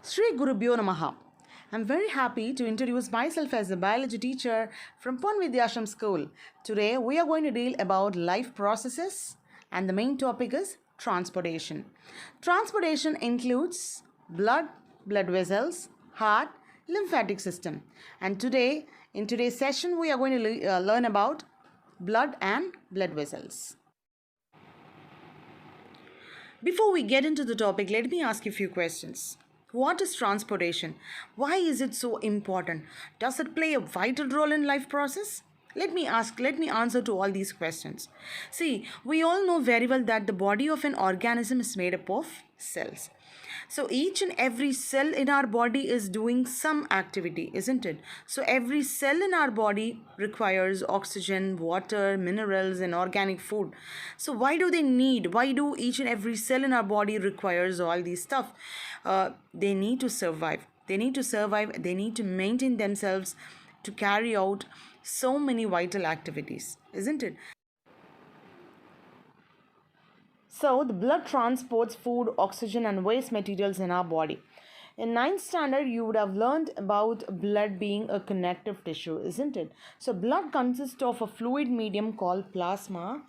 Sri Gurubhyo Namaha. I'm very happy to introduce myself as a biology teacher from Pon Vidyashram School. Today we are going to deal about life processes and the main topic is transportation. Transportation includes blood vessels, heart, lymphatic system. And today in today's session we are going to learn about blood and blood vessels. Before we get into the topic, let me ask you a few questions. What is transportation? Why is it so important? Does it play a vital role in life process? Let me answer to all these questions. See, we all know very well that the body of an organism is made up of cells. So each and every cell in our body is doing some activity, isn't it? So every cell in our body requires oxygen, water, minerals, and organic food. So why do each and every cell in our body requires all these stuff? They need to survive. They need to maintain themselves to carry out so many vital activities, isn't it? So, the blood transports food, oxygen, and waste materials in our body. In ninth standard, you would have learned about blood being a connective tissue, isn't it? So, blood consists of a fluid medium called plasma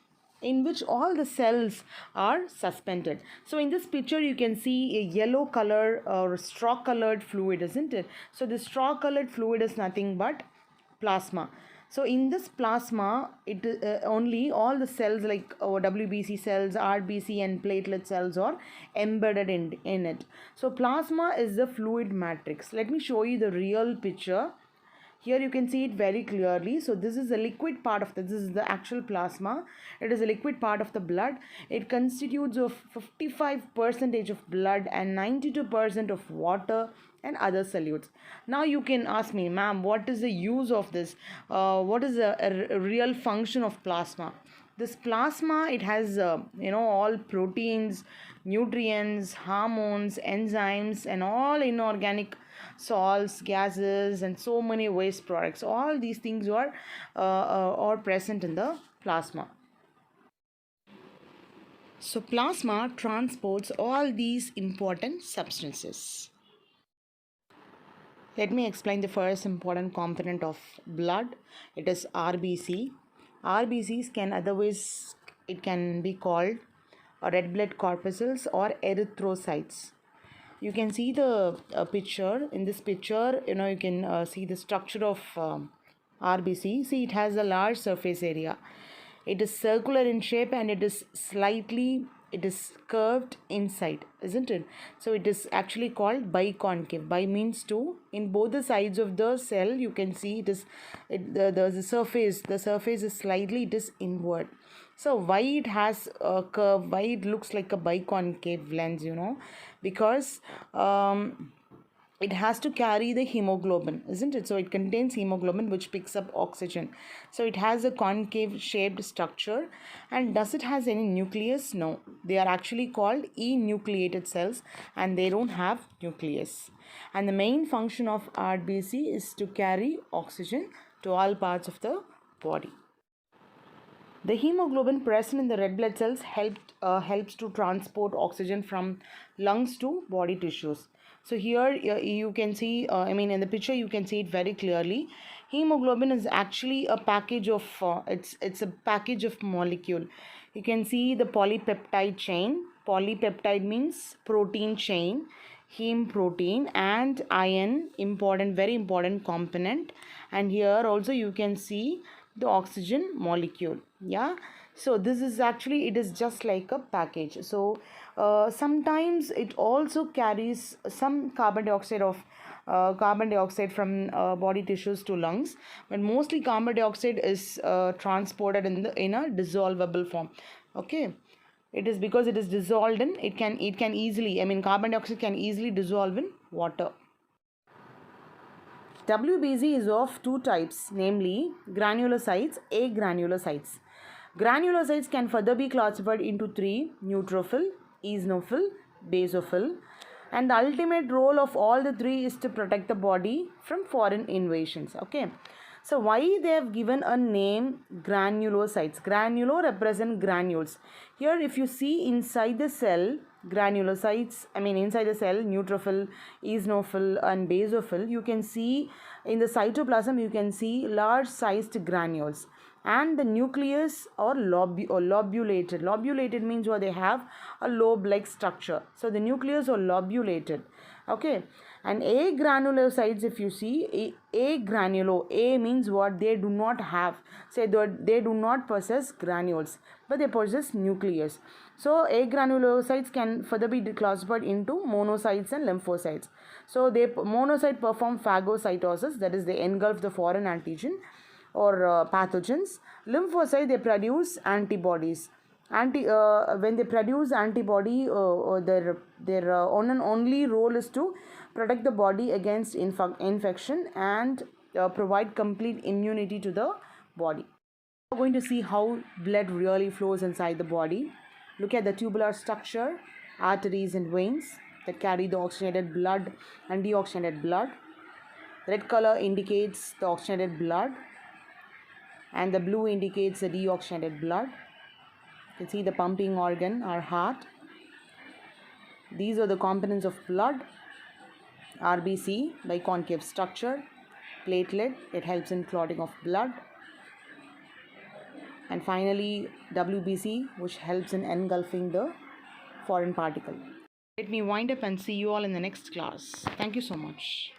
in which all the cells are suspended. So, in this picture, you can see a yellow color or straw colored fluid, isn't it? So, the straw colored fluid is nothing but plasma. So in this plasma, it only all the cells like WBC cells, RBC, and platelet cells are embedded in it. So plasma is the fluid matrix. Let me show you the real picture. Here you can see it very clearly. So this is the liquid part of this is the actual plasma. It is a liquid part of the blood. It constitutes of 55% of blood and 92% of water and other solutes. Now you can ask me, ma'am, what is the use of this? What is a real function of plasma? This plasma, it has all proteins, nutrients, hormones, enzymes, and all inorganic salts, gases, and so many waste products. All these things are present in the plasma. So plasma transports all these important substances. Let me explain the first important component of blood. It is RBC. RBCs can be called red blood corpuscles or erythrocytes. You can see the picture. In this picture, you can see the structure of RBC. See, it has a large surface area. It is circular in shape and it is curved inside, isn't it? So it is actually called biconcave. Bi means two. In both the sides of the cell, you can see the surface is slightly, it is inward. So why it has a curve, why it looks like a biconcave lens, because it has to carry the hemoglobin, isn't it? So it contains hemoglobin which picks up oxygen. So it has a concave shaped structure. And does it has any nucleus? No. They are actually called enucleated cells and they don't have nucleus. And the main function of RBC is to carry oxygen to all parts of the body. The hemoglobin present in the red blood cells helps to transport oxygen from lungs to body tissues. So here you can see, in the picture you can see it very clearly. Hemoglobin is actually a package of, it's a package of molecule. You can see the polypeptide chain. Polypeptide means protein chain, heme protein, and iron, very important component. And here also you can see the oxygen molecule. Yeah, so this is actually, it is just like a package. So sometimes it also carries some carbon dioxide from body tissues to lungs, but mostly carbon dioxide is transported in a dissolvable form. Okay, it is because it is dissolved in, it can easily, carbon dioxide can easily dissolve in water. WBC is of two types, namely granulocytes, agranulocytes. Granulocytes can further be classified into three: neutrophil, eosinophil, basophil. And the ultimate role of all the three is to protect the body from foreign invasions. Okay. So why they have given a name granulocytes? Granulo represent granules. Here if you see inside the cell, granulocytes, I mean inside the cell, neutrophil, eosinophil and basophil, you can see in the cytoplasm you can see large sized granules, and the nucleus or lobulated. Lobulated means what, they have a lobe like structure, so the nucleus or lobulated. Okay, and agranulocytes, if you see, a means what, they do not have, say they do not possess granules but they possess nucleus. So agranulocytes can further be classified into monocytes and lymphocytes. So they monocyte perform phagocytosis, that is they engulf the foreign antigen or pathogens. Lymphocyte, they produce antibodies. When they produce antibody, their only role is to protect the body against infection and provide complete immunity to the body. We're going to see how blood really flows inside the body. Look at the tubular structure, arteries and veins that carry the oxygenated blood and deoxygenated blood. Red color indicates the oxygenated blood and the blue indicates the deoxygenated blood. You can see the pumping organ, our heart. These are the components of blood. RBC, biconcave structure. Platelet, it helps in clotting of blood. And finally WBC, which helps in engulfing the foreign particle. Let me wind up and see you all in the next class. Thank you so much.